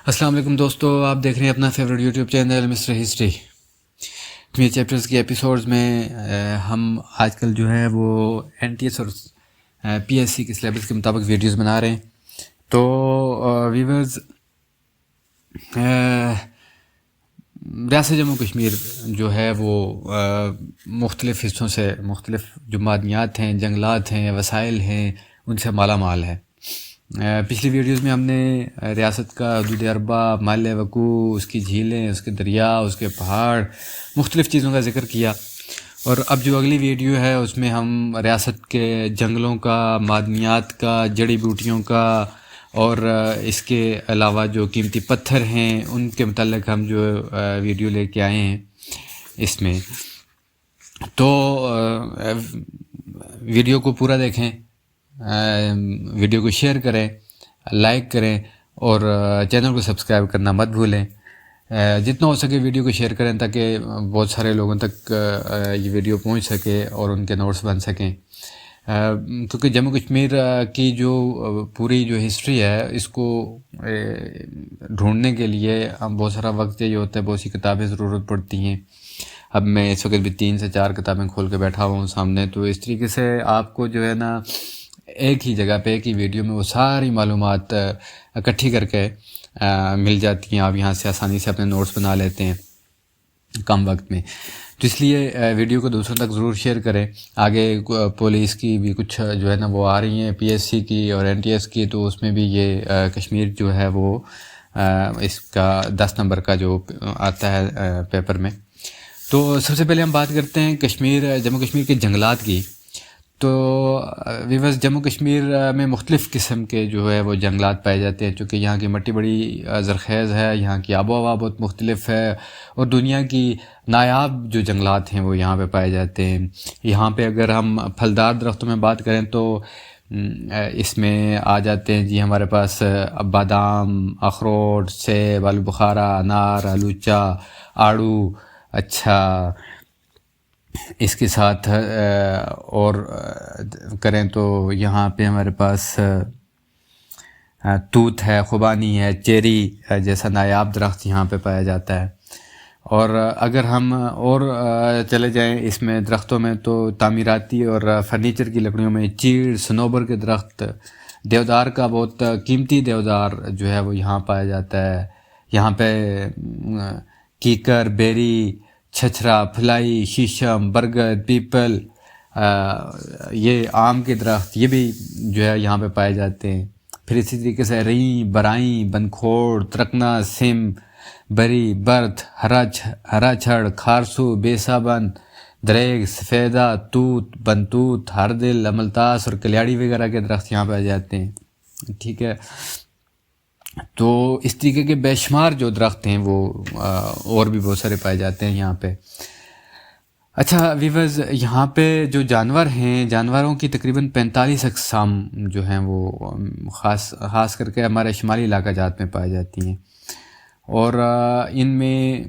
السلام علیکم دوستو، آپ دیکھ رہے ہیں اپنا favourite YouTube channel mister history. میرے چیپٹرز کے ایپیسوڈز میں ہم آج کل جو ہے وہ این ٹی ایس اور پی ایس سی کے سلیبس کے مطابق ویڈیوز بنا رہے ہیں۔ تو ویورز، ریاست جموں کشمیر جو ہے وہ مختلف حصوں سے، مختلف جو معدنیات ہیں، جنگلات ہیں، وسائل ہیں، ان سے مالا مال ہے۔ پچھلی ویڈیوز میں ہم نے ریاست کا حدود اربع، محل وقوع، اس کی جھیلیں، اس کے دریا، اس کے پہاڑ، مختلف چیزوں کا ذکر کیا، اور اب جو اگلی ویڈیو ہے اس میں ہم ریاست کے جنگلوں کا، معدنیات کا، جڑی بوٹیوں کا، اور اس کے علاوہ جو قیمتی پتھر ہیں ان کے متعلق ہم جو ویڈیو لے کے آئے ہیں اس میں۔ تو ویڈیو کو پورا دیکھیں، ویڈیو کو شیئر کریں، لائک کریں، اور چینل کو سبسکرائب کرنا مت بھولیں۔ جتنا ہو سکے ویڈیو کو شیئر کریں تاکہ بہت سارے لوگوں تک یہ ویڈیو پہنچ سکے اور ان کے نوٹس بن سکیں، کیونکہ جموں کشمیر کی جو پوری جو ہسٹری ہے اس کو ڈھونڈنے کے لیے ہم بہت سارا وقت چاہیے ہوتا ہے، بہت سی کتابیں ضرورت پڑتی ہیں۔ اب میں اس وقت بھی 3 سے 4 کتابیں کھول کے بیٹھا ہوا ہوں سامنے، تو اس طریقے سے آپ کو جو ہے نا ایک ہی جگہ پہ، ایک ہی ویڈیو میں وہ ساری معلومات اکٹھی کر کے مل جاتی ہیں۔ آپ یہاں سے آسانی سے اپنے نوٹس بنا لیتے ہیں کم وقت میں، تو اس لیے ویڈیو کو دوسروں تک ضرور شیئر کریں۔ آگے پولیس کی بھی کچھ جو ہے نا وہ آ رہی ہیں، پی ایس سی کی اور این ٹی ایس کی، تو اس میں بھی یہ کشمیر جو ہے وہ اس کا 10 نمبر کا جو آتا ہے پیپر میں۔ تو سب سے پہلے ہم بات کرتے ہیں جموں کشمیر کے جنگلات کی۔ تو ویورز، جموں کشمیر میں مختلف قسم کے جو ہے وہ جنگلات پائے جاتے ہیں، چونکہ یہاں کی مٹی بڑی زرخیز ہے، یہاں کی آب و ہوا بہت مختلف ہے، اور دنیا کی نایاب جو جنگلات ہیں وہ یہاں پہ پائے جاتے ہیں۔ یہاں پہ اگر ہم پھلدار درختوں میں بات کریں تو اس میں آ جاتے ہیں جی ہمارے پاس بادام، اخروٹ، سیب، آلو بخارا، انار، آلوچا، آڑو، اچھا اس کے ساتھ اور کریں تو یہاں پہ ہمارے پاس توت ہے، خوبانی ہے، چیری جیسا نایاب درخت یہاں پہ پایا جاتا ہے۔ اور اگر ہم اور چلے جائیں اس میں درختوں میں، تو تعمیراتی اور فرنیچر کی لکڑیوں میں چیڑ، صنوبر کے درخت، دیودار کا بہت قیمتی دیودار جو ہے وہ یہاں پایا جاتا ہے۔ یہاں پہ کیکر، بیری، چھچھرا، پھلائی، شیشم، برگد، پیپل، یہ آم کے درخت، یہ بھی جو ہے یہاں پہ پائے جاتے ہیں۔ پھر اسی طریقے سے ریں، برائیں، بنکھوڑ، ترکنا، سم، بری، برد، ہرا چھڑ، کھارسو، بیسابن، دریگ، سفیدہ، توت، بنتوت، ہردل، املتاس اور کلیاڑی وغیرہ کے درخت یہاں پہ جاتے ہیں، ٹھیک ہے۔ تو اس طریقے کے بے شمار جو درخت ہیں وہ اور بھی بہت سارے پائے جاتے ہیں یہاں پہ۔ اچھا ویورز، یہاں پہ جو جانور ہیں، جانوروں کی تقریباً 45 اقسام جو ہیں وہ خاص کر کے ہمارے شمالی علاقہ جات میں پائی جاتی ہیں، اور ان میں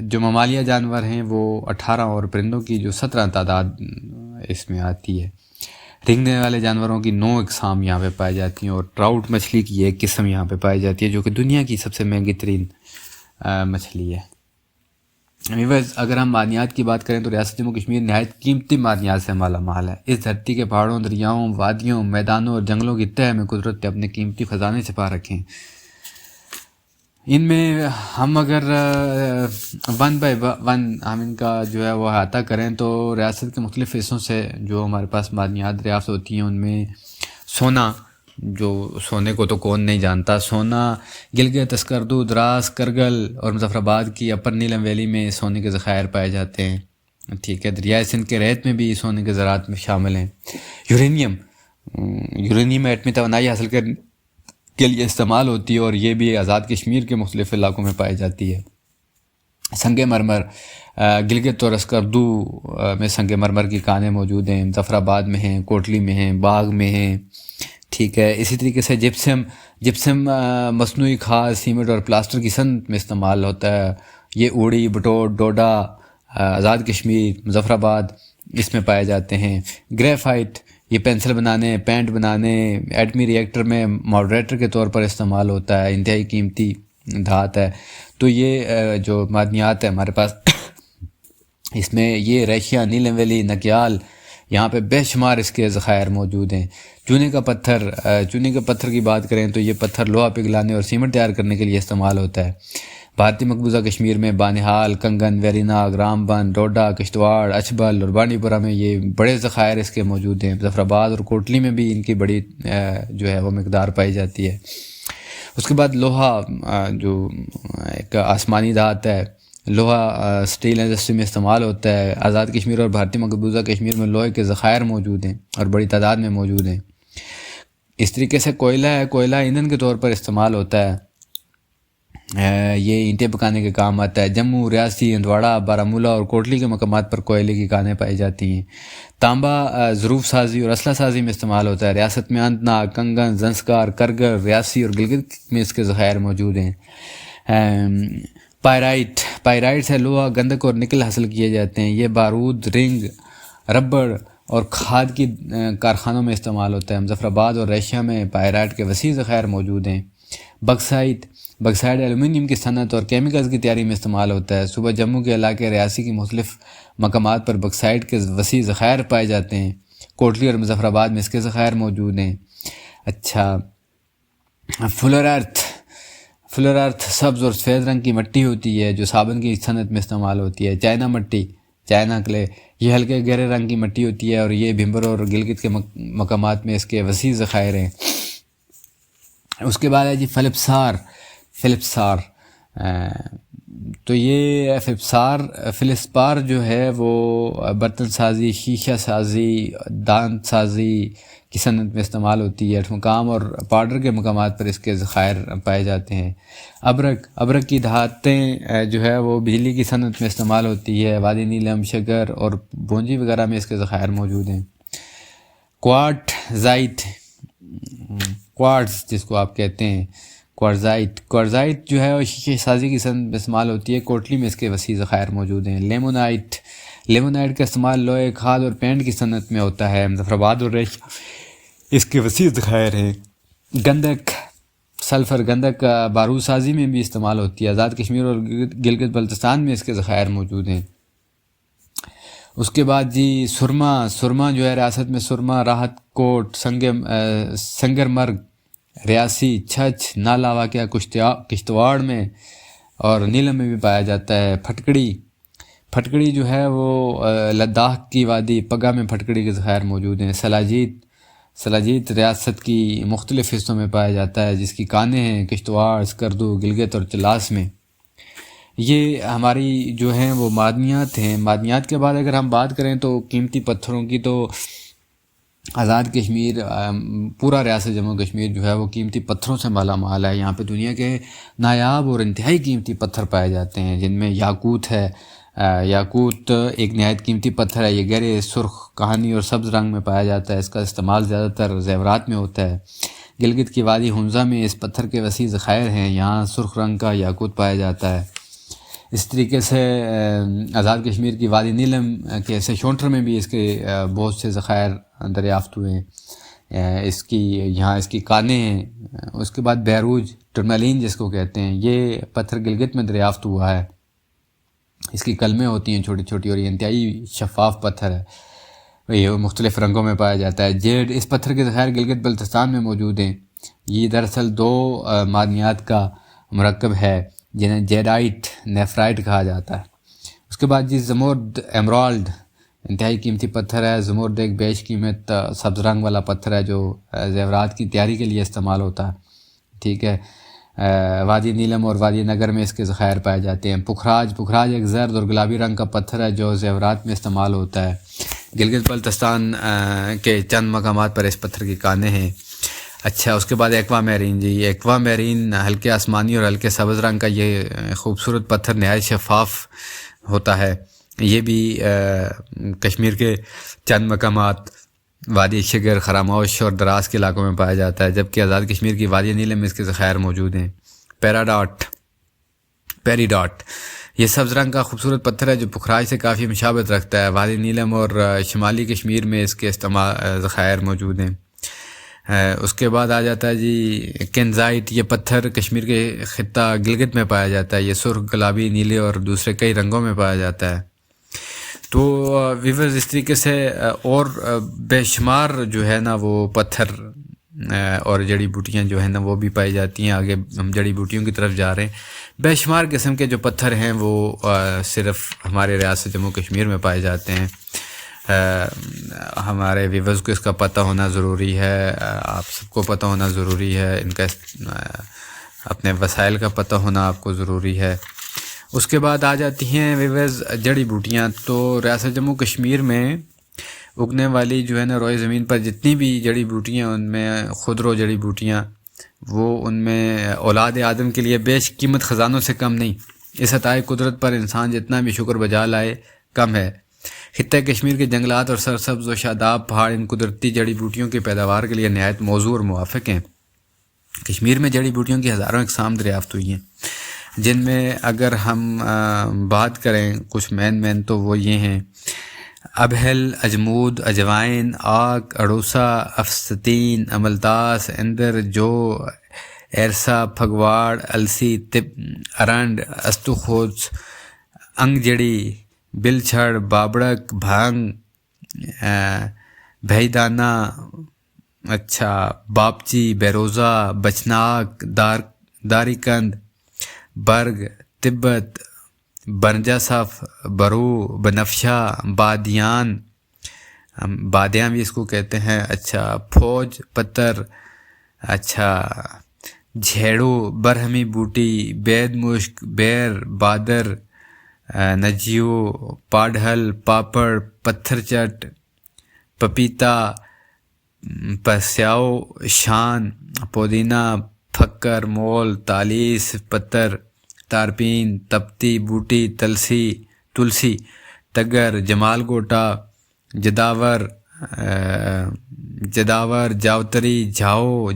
جو ممالیہ جانور ہیں وہ 18 اور پرندوں کی جو 17 تعداد اس میں آتی ہے۔ رینگنے والے جانوروں کی 9 اقسام یہاں پہ پائی جاتی ہیں، اور ٹراؤٹ مچھلی کی ایک قسم یہاں پہ پائی جاتی ہے جو کہ دنیا کی سب سے مہنگی ترین مچھلی ہے۔ ویورز، اگر ہم معدنیات کی بات کریں تو ریاست جموں کشمیر نہایت قیمتی معدنیات سے مالا مال ہے۔ اس دھرتی کے پہاڑوں، دریاؤں، وادیوں، میدانوں اور جنگلوں کی تہہ میں قدرت نے اپنے قیمتی خزانے چھپا رکھے ہیں۔ ان میں ہم اگر 1 بائی 1 ہم ان کا جو ہے وہ احاطہ کریں تو ریاست کے مختلف حصوں سے جو ہمارے پاس معدنیات دریافت ہوتی ہیں، ان میں سونا، جو سونے کو تو کون نہیں جانتا، سونا گلگت، اسکردو، دراس، کرگل اور مظفر آباد کی اپر نیلم ویلی میں سونے کے ذخائر پائے جاتے ہیں، ٹھیک ہے۔ دریائے سندھ کے ریت میں بھی سونے کے زراعت میں شامل ہیں۔ یورینیم ایٹمی توانائی حاصل کرنے کے لیے استعمال ہوتی ہے، اور یہ بھی آزاد کشمیر کے مختلف علاقوں میں پائی جاتی ہے۔ سنگ مرمر، گلگت اور اسکردو میں سنگ مرمر کی کانیں موجود ہیں، مظفر آباد میں ہیں، کوٹلی میں ہیں، باغ میں ہیں، ٹھیک ہے۔ اسی طریقے سے جپسم مصنوعی کھاد، سیمنٹ اور پلاسٹر کی صنعت میں استعمال ہوتا ہے۔ یہ اوڑی، بٹوٹ، ڈوڈا، آزاد کشمیر، مظفر آباد اس میں پائے جاتے ہیں۔ گریفائٹ، یہ پینسل بنانے، پینٹ بنانے، ایٹمی ری ایکٹر میں ماڈریٹر کے طور پر استعمال ہوتا ہے، انتہائی قیمتی دھات ہے. تو یہ جو معدنیات ہے ہمارے پاس اس میں یہ ریشیا، نیلم ویلی، نکیال، یہاں پہ بے شمار اس کے ذخائر موجود ہیں. چونے کا پتھر کی بات کریں تو یہ پتھر لوہا پگھلانے اور سیمنٹ تیار کرنے کے لیے استعمال ہوتا ہے. بھارتی مقبوضہ کشمیر میں بانہال، کنگن، ویرینا، گرام بند، ڈوڈا، کشتواڑ، اچھبل اور بانڈی پورہ میں یہ بڑے ذخائر اس کے موجود ہیں. ظفر آباد اور کوٹلی میں بھی ان کی بڑی جو ہے وہ مقدار پائی جاتی ہے. اس کے بعد لوہا، جو ایک آسمانی دھات ہے، لوہا سٹیل انڈسٹری میں استعمال ہوتا ہے. آزاد کشمیر اور بھارتی مقبوضہ کشمیر میں لوہے کے ذخائر موجود ہیں اور بڑی تعداد میں موجود ہیں. اس طریقے سے کوئلہ ایندھن کے طور پر استعمال ہوتا ہے. یہ اینٹیں پکانے کے کام آتا ہے. جموں، ریاسی، ہندواڑہ، بارہمولہ اور کوٹلی کے مقامات پر کوئلے کی کانیں پائی جاتی ہیں. تانبا ظروف سازی اور اسلحہ سازی میں استعمال ہوتا ہے. ریاست میں اننت ناگ، کنگن، زنسکار، کرگر، ریاسی اور گلگت میں اس کے ذخائر موجود ہیں. پائرائٹ سے لوہا، گندک اور نکل حاصل کیے جاتے ہیں. یہ بارود، رنگ، ربڑ اور کھاد کی کارخانوں میں استعمال ہوتا ہے. مظفر آباد اور ریشیا میں پائرائٹ کے وسیع ذخائر موجود ہیں. بکسائٹ ایلومینیم کی صنعت اور کیمیکلز کی تیاری میں استعمال ہوتا ہے. صوبہ جموں کے علاقے ریاسی کی مختلف مقامات پر بکسائٹ کے وسیع ذخائر پائے جاتے ہیں. کوٹلی اور مظفر آباد میں اس کے ذخائر موجود ہیں. اچھا، فلر ارتھ سبز اور سفید رنگ کی مٹی ہوتی ہے جو صابن کی صنعت میں استعمال ہوتی ہے. چائنا مٹی، چائنا کلے، یہ ہلکے گہرے رنگ کی مٹی ہوتی ہے اور یہ بھمبر اور گلگت کے مقامات میں اس کے وسیع ذخائر ہیں. اس کے بعد ہے جی فلپسار. تو یہ فلسپار جو ہے وہ برتن سازی، شیشہ سازی، دانت سازی کی صنعت میں استعمال ہوتی ہے. مقام اور پاؤڈر کے مقامات پر اس کے ذخائر پائے جاتے ہیں. ابرک کی دھاتیں جو ہے وہ بجلی کی صنعت میں استعمال ہوتی ہے. وادی نیلم، شگر اور بونجی وغیرہ میں اس کے ذخائر موجود ہیں. کوارٹز جس کو آپ کہتے ہیں، کوارزائٹ جو ہے وہ شیشے سازی کی صنعت میں استعمال ہوتی ہے. کوٹلی میں اس کے وسیع ذخائر موجود ہیں. لیمونائٹ کا استعمال لوہے، کھاد اور پینٹ کی صنعت میں ہوتا ہے. مظفر آباد اور ریش اس کے وسیع ذخائر ہیں. گندک بارود سازی میں بھی استعمال ہوتی ہے. آزاد کشمیر اور گلگت بلتستان میں اس کے ذخائر موجود ہیں. اس کے بعد جی سرما جو ہے ریاست میں سرما، راحت کوٹ، سنگر مرگ، ریاسی، چھچھ، نالا واقعہ کشتواڑ میں اور نیلم میں بھی پایا جاتا ہے. پھٹکڑی جو ہے وہ لداخ کی وادی پگا میں پھٹکڑی کے ذخائر موجود ہیں. سلاجیت ریاست کی مختلف حصوں میں پایا جاتا ہے جس کی کانیں ہیں کشتواڑ، اسکردو، گلگت اور چلاس میں. یہ ہماری جو ہیں وہ معدنیات ہیں. معدنیات کے بعد اگر ہم بات کریں تو قیمتی پتھروں کی، تو آزاد کشمیر، پورا ریاست جموں کشمیر جو ہے وہ قیمتی پتھروں سے مالا مال ہے. یہاں پہ دنیا کے نایاب اور انتہائی قیمتی پتھر پائے جاتے ہیں جن میں یاقوت ہے. یاقوت ایک نہایت قیمتی پتھر ہے. یہ گہرے سرخ، کہانی اور سبز رنگ میں پایا جاتا ہے. اس کا استعمال زیادہ تر زیورات میں ہوتا ہے. گلگت کی وادی ہنزا میں اس پتھر کے وسیع ذخائر ہیں. یہاں سرخ رنگ کا یاقوت پایا جاتا ہے. اس طریقے سے آزاد کشمیر کی وادی نیلم کے سیشونٹر میں بھی اس کے بہت سے ذخائر دریافت ہوئے ہیں. یہاں اس کی کانیں ہیں. اس کے بعد بیروج ٹرملین جس کو کہتے ہیں، یہ پتھر گلگت میں دریافت ہوا ہے. اس کی کلمیں ہوتی ہیں چھوٹی چھوٹی اور یہ انتہائی شفاف پتھر ہے. یہ مختلف رنگوں میں پایا جاتا ہے. جیڈ، اس پتھر کے ذخائر گلگت بلتستان میں موجود ہیں. یہ دراصل دو معدنیات کا مرکب ہے جنہیں جیڈائٹ، نیفرائٹ کہا جاتا ہے. اس کے بعد جی زمرد، ایمرالڈ انتہائی قیمتی پتھر ہے. زمرد ایک بیش قیمت سبز رنگ والا پتھر ہے جو زیورات کی تیاری کے لیے استعمال ہوتا ہے. ٹھیک ہے. وادی نیلم اور وادی نگر میں اس کے ذخائر پائے جاتے ہیں. پکھراج ایک زرد اور گلابی رنگ کا پتھر ہے جو زیورات میں استعمال ہوتا ہے. گلگت بلتستان کے چند مقامات پر اس پتھر کی کانیں ہیں. اچھا، اس کے بعد ایکوا میرین ہلکے آسمانی اور ہلکے سبز رنگ کا یہ خوبصورت پتھر نہایت شفاف ہوتا ہے. یہ بھی کشمیر کے چند مقامات وادی شگر، خراموش اور دراز کے علاقوں میں پایا جاتا ہے، جبکہ آزاد کشمیر کی وادی نیلم میں اس کے ذخائر موجود ہیں. پیریڈاٹ یہ سبز رنگ کا خوبصورت پتھر ہے جو پکھراج سے کافی مشابہت رکھتا ہے. وادی نیلم اور شمالی کشمیر میں اس کے ذخائر موجود ہیں. اس کے بعد آ جاتا ہے جی کینزائٹ. یہ پتھر کشمیر کے خطہ گلگت میں پایا جاتا ہے. یہ سرخ، گلابی، نیلے اور دوسرے کئی رنگوں میں پایا جاتا ہے. تو ویورز اس طریقے سے اور بے شمار جو ہے نا وہ پتھر اور جڑی بوٹیاں جو ہیں نا وہ بھی پائی جاتی ہیں. آگے ہم جڑی بوٹیوں کی طرف جا رہے ہیں. بے شمار قسم کے جو پتھر ہیں وہ صرف ہمارے ریاست جموں کشمیر میں پائے جاتے ہیں. ہمارے ویورز کو اس کا پتہ ہونا ضروری ہے. آپ سب کو پتہ ہونا ضروری ہے. ان کا اپنے وسائل کا پتہ ہونا آپ کو ضروری ہے. اس کے بعد آ جاتی ہیں ویورز جڑی بوٹیاں. تو ریاست جموں کشمیر میں اگنے والی جو ہے نا روئے زمین پر جتنی بھی جڑی بوٹیاں ان میں خودرو جڑی بوٹیاں وہ ان میں اولاد آدم کے لیے بیش قیمت خزانوں سے کم نہیں. اس عطائے قدرت پر انسان جتنا بھی شکر بجا لائے کم ہے. خطہ کشمیر کے جنگلات اور سرسبز و شاداب پہاڑ ان قدرتی جڑی بوٹیوں کی پیداوار کے لیے نہایت موزوں اور موافق ہیں. کشمیر میں جڑی بوٹیوں کی ہزاروں اقسام دریافت ہوئی ہیں، جن میں اگر ہم بات کریں کچھ مین تو وہ یہ ہیں: ابہل، اجمود، اجوائن، آک، اڑوسا، افستین، املتاس، اندر، جو، ایرسا، پھگواڑ، السی، تب، ارنڈ، استوخوچ، انگ جڑی، بل چھڑ، بابڑک، بھانگ، بھیدانہ، اچھا، باپچی، بیروزہ، بچناک، داری کند، برگ، تبت، برنجا صف، برو، بنفشہ، بادیان، بادیاں بھی اس کو کہتے ہیں. اچھا، فوج، پتر، اچھا، جھیڑو، برہمی بوٹی، بید مشک، بیر، بادر، نجیو، پاڑھل، پاپڑ، پتھر چٹ، پپیتا، پسیاؤ، شان، پودینہ، پھکر، مول، تالیس، پتر، تارپین، تپتی، بوٹی، تلسی، تگر، جمال گوٹا، جداور، جاوتری، جھاؤ،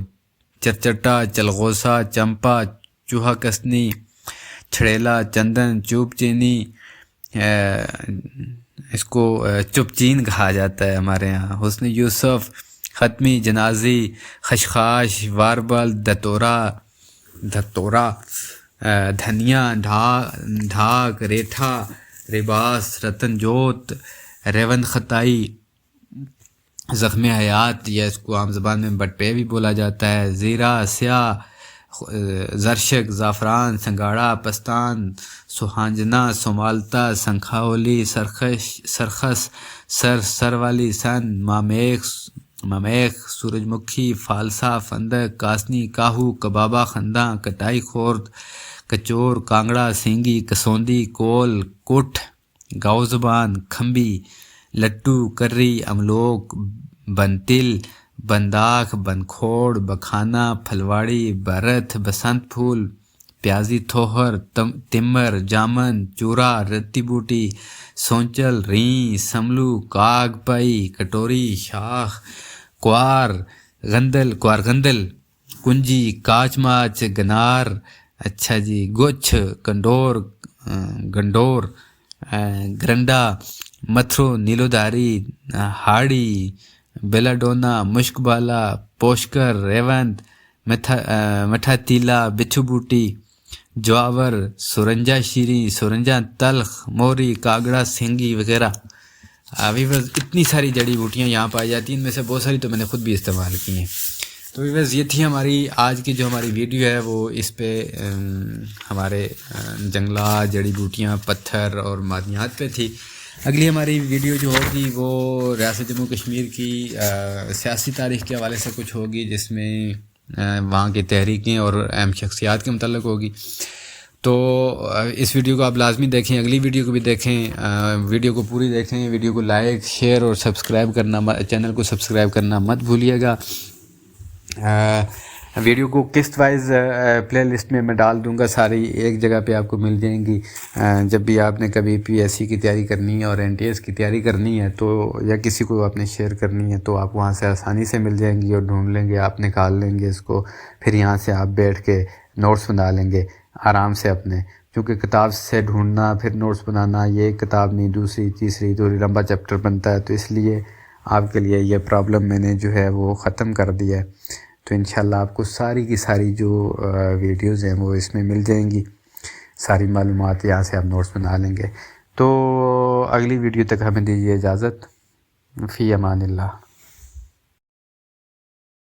چرچٹا، چلغوسا، چمپا، چوہا کسنی، چھڑیلا، چندن، چوب چینی، اس کو چپ چین کہا جاتا ہے ہمارے ہاں، حسن یوسف، ختمی، جنازی، خشخاش، واربل، دھتورا، دھنیا، ڈھاک، ریٹھا، رباس، رتن جوت، ریون خطائی، زخم حیات، یا اس کو عام زبان میں بٹپے بھی بولا جاتا ہے، زیرہ، سیاہ، زرشک، زعفران، سنگاڑا، پستان، سوہانجنا، سومالتا، سنکھاولی، سرخس، سر والی، سن، مامیخ، سورج مکھی، فالسا، فندق، کاسنی، کاہو، کبابا، خنداں، کٹائی خورد، کچور، کانگڑا، سینگی، کسوندی، کول، کوٹھ، گاؤ زبان، کھمبی، لٹو، کری، املوک، بنتل، بنداخ، بنکھوڑ، بکھانا، پھلواڑی، برت، بسنت پھول، پیازی، تھوہر، تمر، جامن، چورا، رتی بوٹی، سونچل، ریں، سملو، کاگ پائی، کٹوری، شاخ، کوار گندل، کنجی، کاچ ماچ، گنار، اچھا جی، گچھ، گنڈور، گرنڈا، متھرو، نیلو دھاری، ہاڑی، بیلاڈونا، مشک بالا، پوشکر، ریونت، مٹھا تیلا، بچھو بوٹی، جواور، سورنجا شیریں، سورنجا تلخ، موری، کاگڑا، سینگی وغیرہ. ویورز اتنی ساری جڑی بوٹیاں یہاں پائی جاتی ہیں. ان میں سے بہت ساری تو میں نے خود بھی استعمال کی ہیں. تو ویورز یہ تھی ہماری آج کی جو ہماری ویڈیو ہے، وہ اس پہ ہمارے جنگلات، جڑی بوٹیاں، پتھر اور معدنیات پہ تھی. اگلی ہماری ویڈیو جو ہوگی وہ ریاست جموں کشمیر کی سیاسی تاریخ کے حوالے سے کچھ ہوگی، جس میں وہاں کی تحریکیں اور اہم شخصیات کے متعلق ہوگی. تو اس ویڈیو کو آپ لازمی دیکھیں، اگلی ویڈیو کو بھی دیکھیں، ویڈیو کو پوری دیکھیں، ویڈیو کو لائک، شیئر اور سبسکرائب کرنا، چینل کو سبسکرائب کرنا مت بھولیے گا. ویڈیو کو قسط وائز پلے لسٹ میں ڈال دوں گا، ساری ایک جگہ پہ آپ کو مل جائیں گی. جب بھی آپ نے کبھی PSC کی تیاری کرنی ہے اور NTS کی تیاری کرنی ہے تو، یا کسی کو آپ نے شیئر کرنی ہے تو آپ وہاں سے آسانی سے مل جائیں گی اور ڈھونڈ لیں گے، آپ نکال لیں گے اس کو. پھر یہاں سے آپ بیٹھ کے نوٹس بنا لیں گے آرام سے اپنے، کیونکہ کتاب سے ڈھونڈنا پھر نوٹس بنانا، یہ ایک کتاب نہیں، دوسری، تیسری، لمبا چیپٹر بنتا ہے. تو اس لیے آپ کے لیے یہ پرابلم میں نے جو ہے وہ ختم کر دیا ہے. تو انشاءاللہ آپ کو ساری کی ساری جو ویڈیوز ہیں وہ اس میں مل جائیں گی. ساری معلومات یہاں سے آپ نوٹس بنا لیں گے. تو اگلی ویڈیو تک ہمیں دیجیے اجازت. فی امان اللہ.